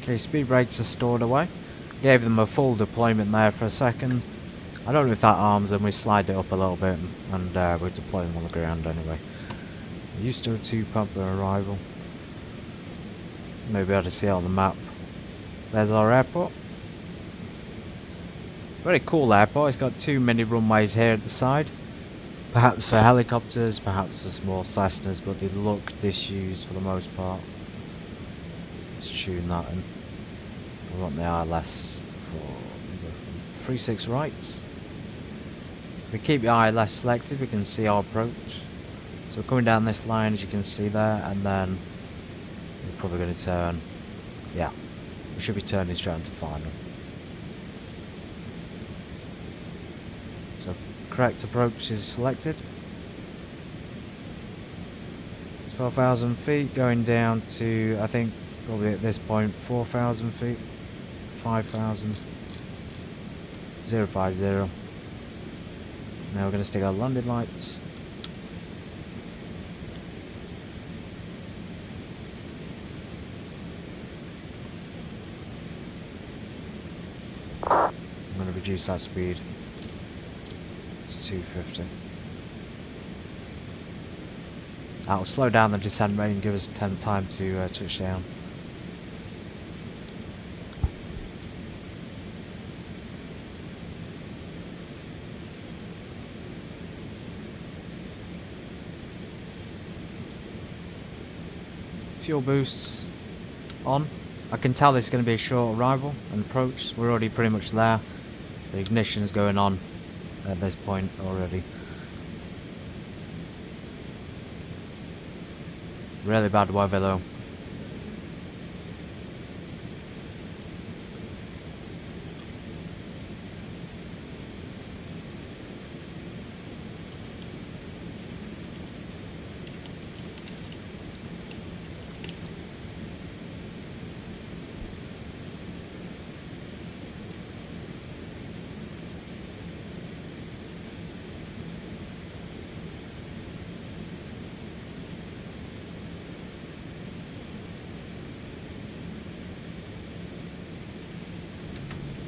Okay, speed brakes are stored away. Gave them a full deployment there for a second. I don't know if that arms them, we slide it up a little bit and we're deploying on the ground anyway. Used to a 2 Papa arrival. Maybe able to see it on the map. There's our airport. Very cool airport, it's got 2 mini runways here at the side. Perhaps for helicopters, perhaps for small Cessnas, but they look disused for the most part. Let's tune that in. We want the ILS for 36 rights. If we keep the ILS selected, we can see our approach. So we're coming down this line, as you can see there, and then we're probably going to turn. Yeah, we should be turning straight into final. So correct approach is selected. 12,000 feet, going down to, I think, probably at this point 4,000 feet, 5,000, 050. Now we're going to stick our landing lights. I'm going to reduce that speed to 250. That'll slow down the descent rate and give us time to touch down. Fuel boosts on. I can tell this is going to be a short arrival and approach. We're already pretty much there. The ignition is going on at this point already. Really bad weather though.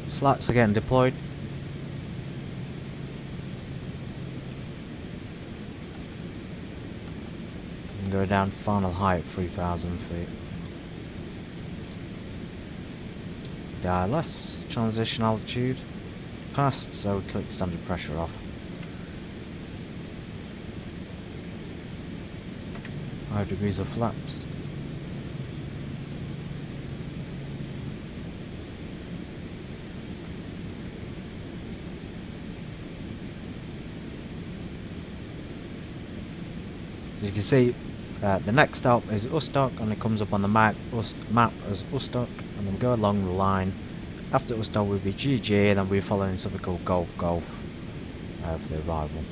Slats are getting deployed. And go down final height 3,000 feet. ILS, transition altitude passed, so click standard pressure off. 5 degrees of flaps. As you can see, the next stop is Ustok, and it comes up on the map as Ustok, and then go along the line. After Ustok will be GG, and then we're following something called Golf Golf for the arrival.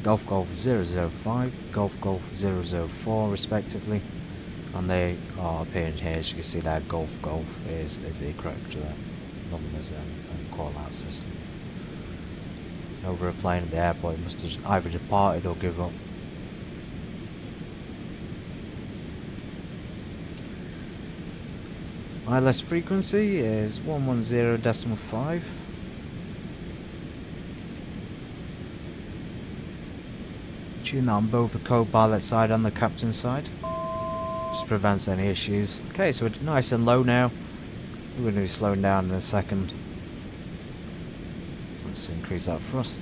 Golf Golf 005, Golf Golf 004 respectively, and they are appearing here. As you can see there, Golf Golf is the correct numbers and call out system. Over a plane at the airport, it must have either departed or give up. ILS frequency is 110.5. Tune on both the co-pilot side and the captain side. Just prevents any issues. Okay, so we're nice and low now. We're going to be slowing down in a second. Let's increase that thrust.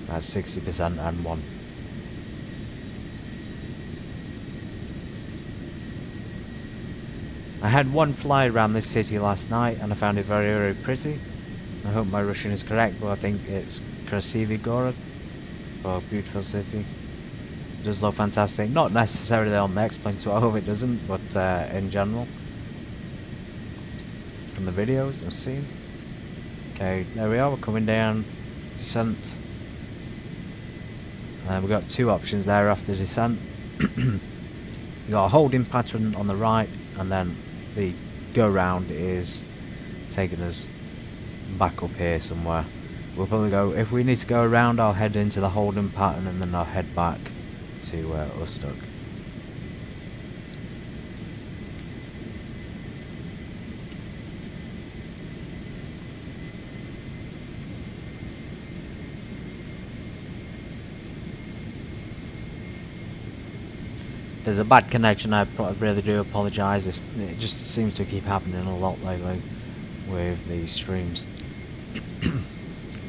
That's 60% and 1. I had one fly around this city last night and I found it very, very pretty. I hope my Russian is correct, but I think it's Krasivy Gorod, for a beautiful city. It does look fantastic. Not necessarily on the X-Plane 12, it doesn't, but in general. From the videos I've seen. Okay, there we are, we're coming down. Descent. We've got two options there after descent. You've got a holding pattern on the right, and then the go round is taking us back up here somewhere. We'll probably go, if we need to go around, I'll head into the holding pattern and then I'll head back to Ustok. There's a bad connection, I really do apologise. It just seems to keep happening a lot lately with the streams.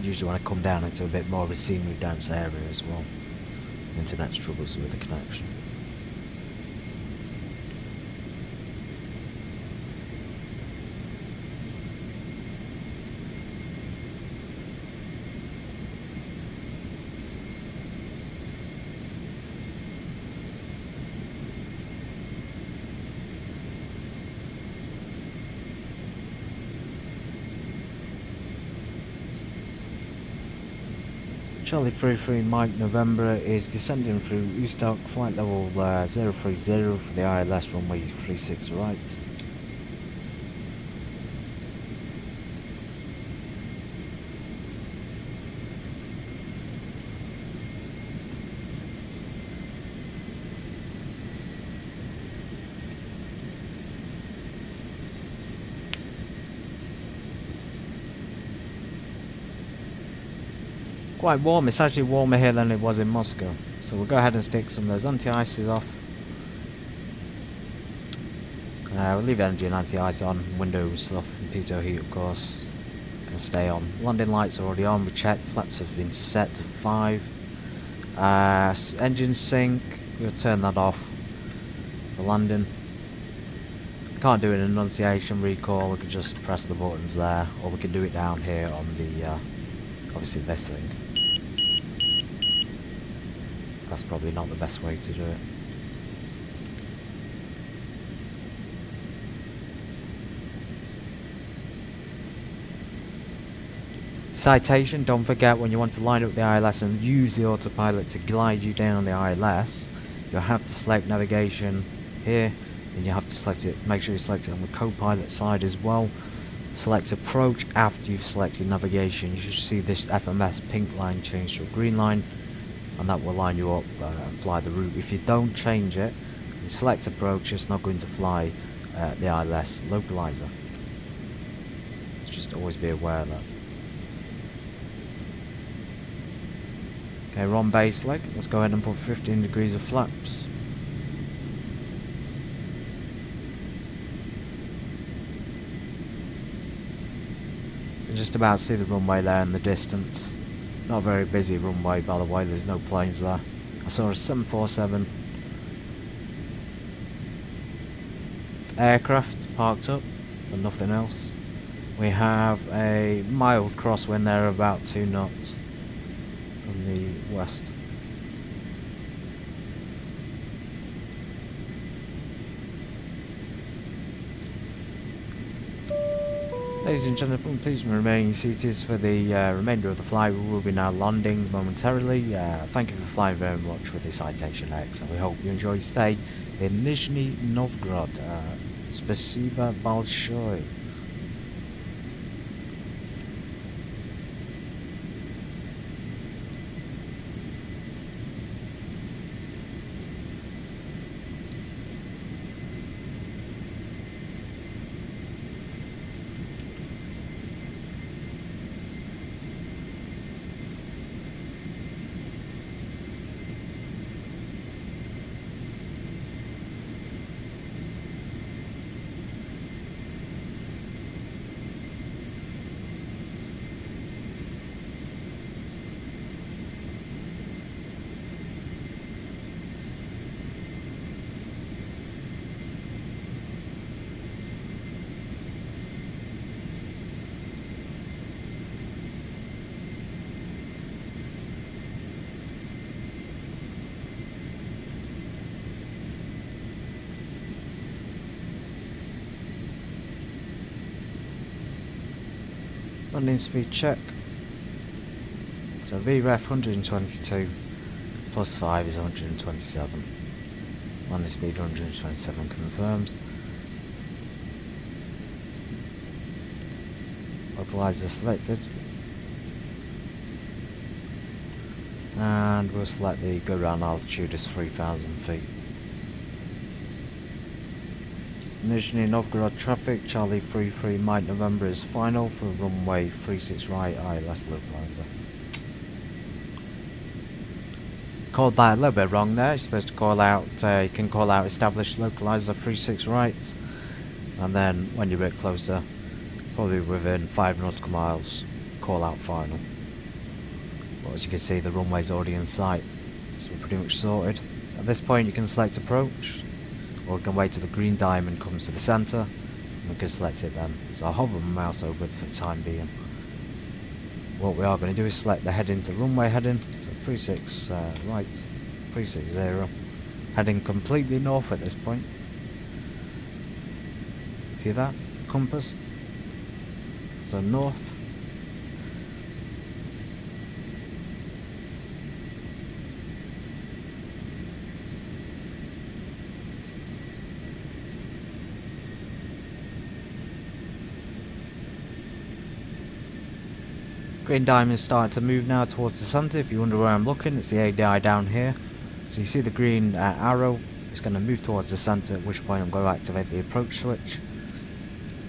Usually when I come down into a bit more of a scenery dense area as well. Internet struggles with the connection. Charlie 33 Mike November is descending through Ustok, flight level 030 for the ILS runway 36 right. Quite warm, it's actually warmer here than it was in Moscow. So we'll go ahead and stick some of those anti-ices off. We'll leave energy and anti-ice on, window stuff, and pitot heat of course can stay on. Landing lights are already on, we checked, flaps have been set to 5. Engine sync, we'll turn that off for landing. Can't do an enunciation recall, we can just press the buttons there, or we can do it down here on the, obviously this thing. That's probably not the best way to do it. Citation, don't forget when you want to line up the ILS and use the autopilot to glide you down the ILS, you'll have to select navigation here, and you have to select it, make sure you select it on the co-pilot side as well. Select approach after you've selected navigation. You should see this FMS pink line change to a green line, and that will line you up and fly the route. If you don't change it, you select approach, it's not going to fly the ILS localizer. Just always be aware of that. Okay, we're on base leg. Let's go ahead and put 15 degrees of flaps. You can just about see the runway there in the distance. Not a very busy runway, by the way, there's no planes there. I saw a 747 aircraft parked up, but nothing else. We have a mild crosswind there, about 2 knots from the west. Ladies and gentlemen, please remain seated for the remainder of the flight. We will be now landing momentarily. Thank you for flying very much with the Citation X, and we hope you enjoy your stay in Nizhny Novgorod. Spasiba большое. Landing speed check. So VREF 122 plus 5 is 127. Landing speed 127 confirmed. Localizer selected. And we'll select the go round altitude as 3,000 feet. Nizhny Novgorod traffic, Charlie 33 Mike November is final for runway 36 right, ILS localizer. Called that a little bit wrong there, you're supposed to call out, you can call out established localizer 36 right, and then when you're a bit closer, probably within 5 nautical miles, call out final. But as you can see, the runway's already in sight, so we're pretty much sorted. At this point you can select approach, or we can wait till the green diamond comes to the centre, and we can select it then. So I'll hover my mouse over it for the time being. What we are going to do is select the heading to runway heading, so 36 right, 360, heading completely north at this point. See that? Compass. So north. Green diamond is starting to move now towards the centre. If you wonder where I'm looking, it's the ADI down here. So you see the green arrow, it's going to move towards the centre, at which point I'm going to activate the approach switch.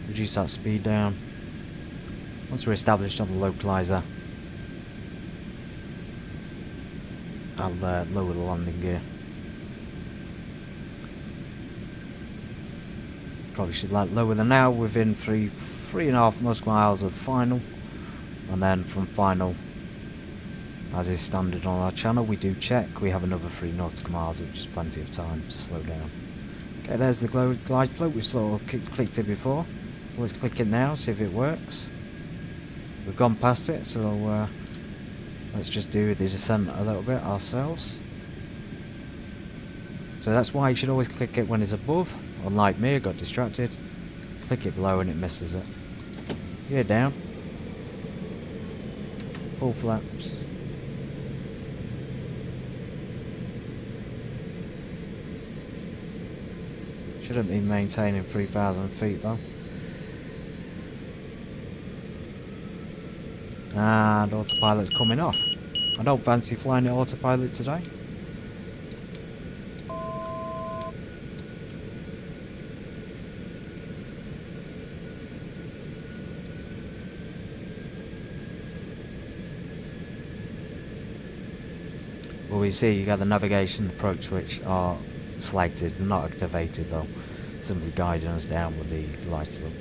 Reduce that speed down. Once we're established on the localizer, I'll lower the landing gear. Probably should lower them now within 3.5 nautical miles of the final. And then from final, As is standard on our channel, we do check. We have another 3 nautical miles, which is plenty of time to slow down. Okay, there's the glide slope. We've sort of clicked it before. So let's click it now, see if it works. We've gone past it, so let's just do the descent a little bit ourselves. So that's why you should always click it when it's above. Unlike me, I got distracted. Click it below and it misses it. Gear down. Full flaps. Shouldn't be maintaining 3,000 feet though. And autopilot's coming off. I don't fancy flying the autopilot today. Well, we see you got the navigation approach switch are selected, not activated though. Simply guiding us down with the light slope.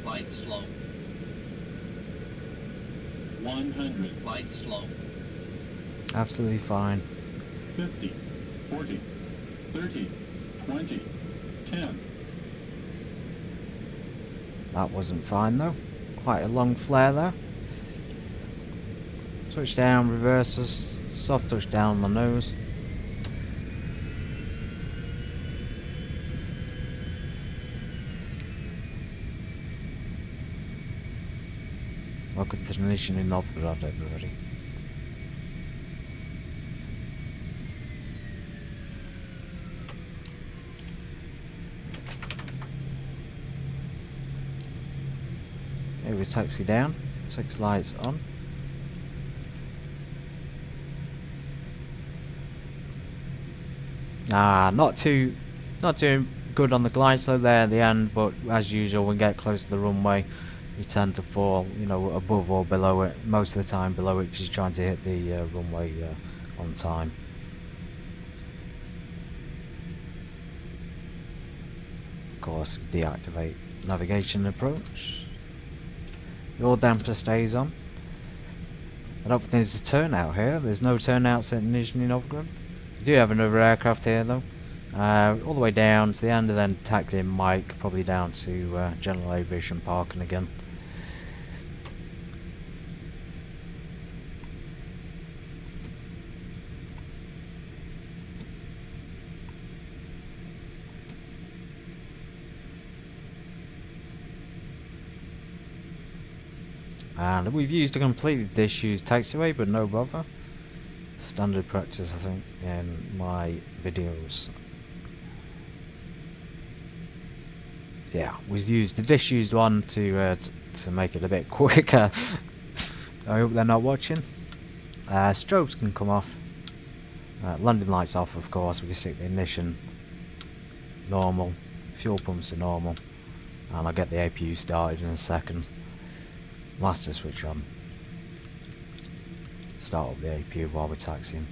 Light slope. 100. Light slope. Absolutely fine. 50, 40, 30, 20, 10. That wasn't fine though. Quite a long flare there. Touch down, reverses, soft touch down on the nose. Welcome to Nizhny Novgorod, everybody. Here we taxi down, taxi lights on. Not too good on the glide slope there at the end, but as usual when we get close to the runway you tend to fall, you know, above or below it, most of the time below it, because you're trying to hit the runway on time. Of course, deactivate navigation approach. Your damper stays on. I don't think there's a turnout here. There's no turnouts at Nizhny Novgorod. We do have another aircraft here though. All the way down to the end, and then taxiing Mike probably down to General Aviation Parking again. And we've used a completely disused taxiway, but no bother. Standard practice, I think, in my videos. Yeah, we've used the disused one to make it a bit quicker. I hope they're not watching. Strobes can come off. Landing lights off, of course. We can stick the ignition normal. Fuel pumps are normal. And I'll get the APU started in a second. Master switch on. Start up the APU while we're taxiing.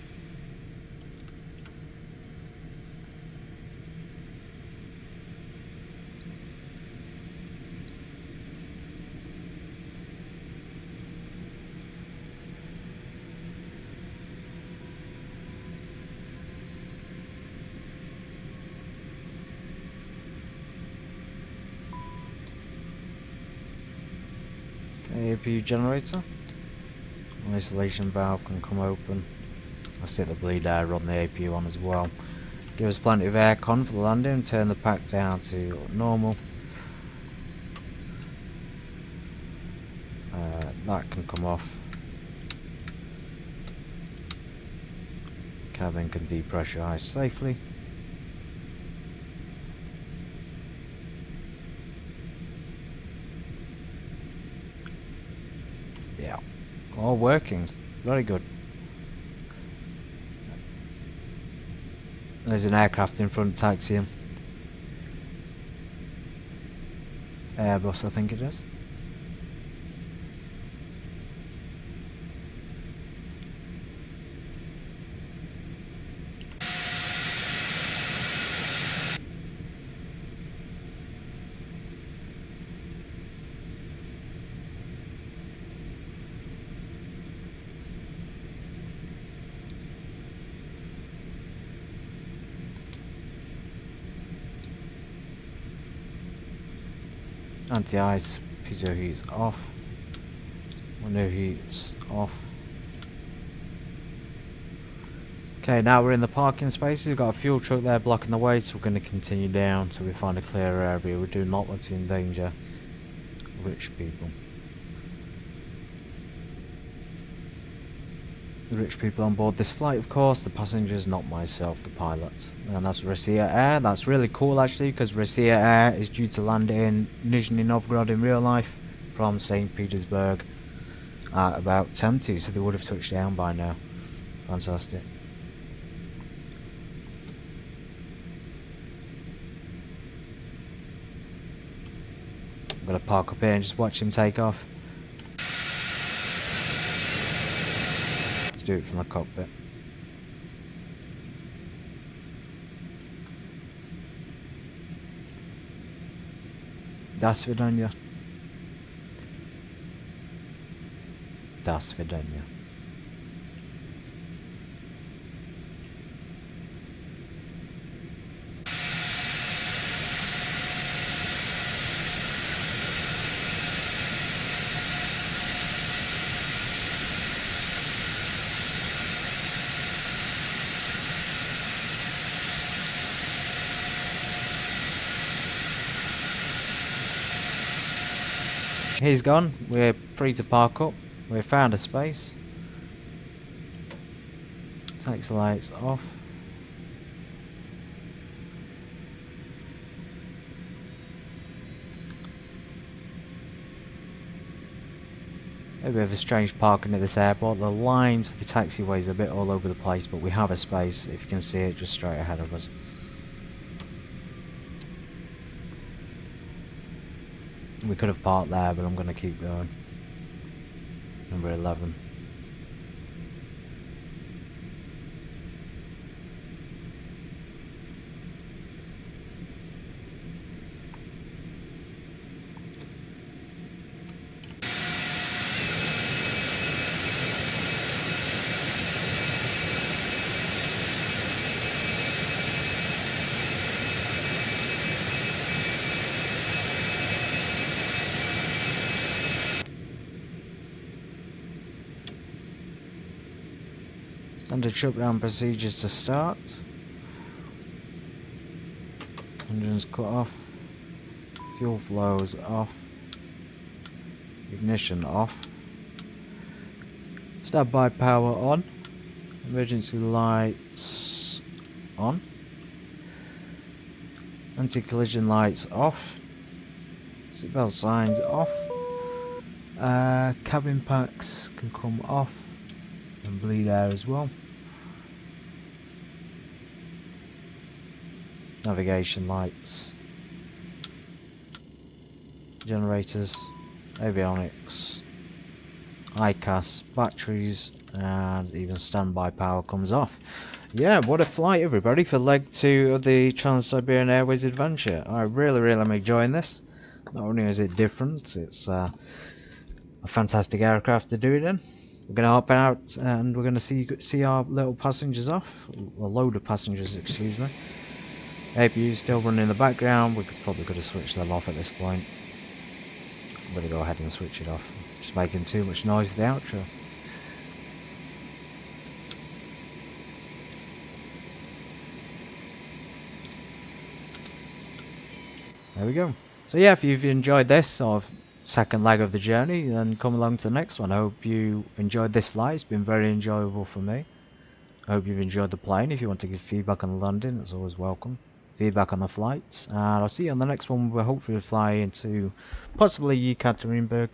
APU generator. Isolation valve can come open. I'll stick the bleed air on the APU on as well. Give us plenty of aircon for the landing. Turn the pack down to normal. That can come off. Cabin can depressurize safely. Yeah, all working. Very good. There's an aircraft in front taxiing. Airbus, I think it is. Anti-ice, pitot heat's off. Window heat's off. Okay, now we're in the parking spaces. We've got a fuel truck there blocking the way, so we're going to continue down till we find a clear area. We do not want to endanger rich people. The rich people on board this flight, of course, the passengers, not myself, the pilots. And that's Russia Air. That's really cool actually, because Russia Air is due to land in Nizhny Novgorod in real life from St. Petersburg at about 10 to, so they would have touched down by now. Fantastic. I'm going to park up here and just watch him take off. Let's do it from the cockpit. До свидания. До свидания. He's gone. We're free to park up. We've found a space. Takes the lights off. A bit of a strange parking at this airport. The lines for the taxiways are a bit all over the place, but we have a space, if you can see it, just straight ahead of us. We could have parked there, but I'm going to keep going. Number 11. Standard shutdown procedures to start. Engines cut off. Fuel flows off. Ignition off. Standby power on. Emergency lights on. Anti-collision lights off. Seatbelt signs off. Cabin packs can come off and bleed air as well. Navigation lights. Generators. Avionics. ICAS. Batteries. And even standby power comes off. Yeah, what a flight everybody for leg 2 of the Trans-Siberian Airways Adventure. I really am enjoying this. Not only is it different, it's a fantastic aircraft to do it in. We're going to hop out and we're going to see our little passengers off. A load of passengers, excuse me. APU still running in the background. We probably could have switched them off at this point. I'm going to go ahead and switch it off. Just making too much noise for the outro. There we go. So yeah, if you've enjoyed this sort of second leg of the journey, then come along to the next one. I hope you enjoyed this flight. It's been very enjoyable for me. I hope you've enjoyed the plane. If you want to give feedback on the landing, it's always welcome. Feedback on the flights. And I'll see you on the next one. We'll hopefully fly into possibly Yekaterinburg.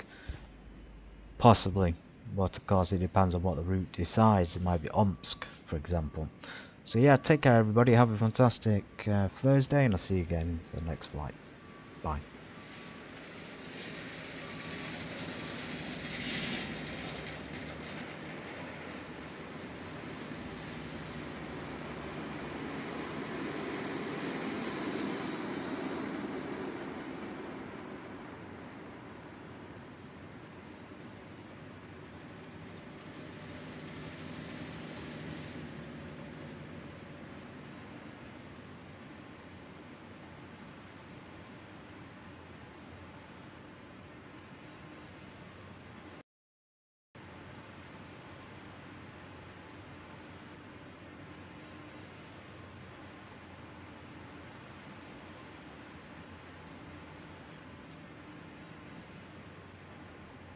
Possibly. But of course it depends on what the route decides. It might be Omsk, for example. So yeah, take care everybody. Have a fantastic Thursday and I'll see you again for the next flight. Bye.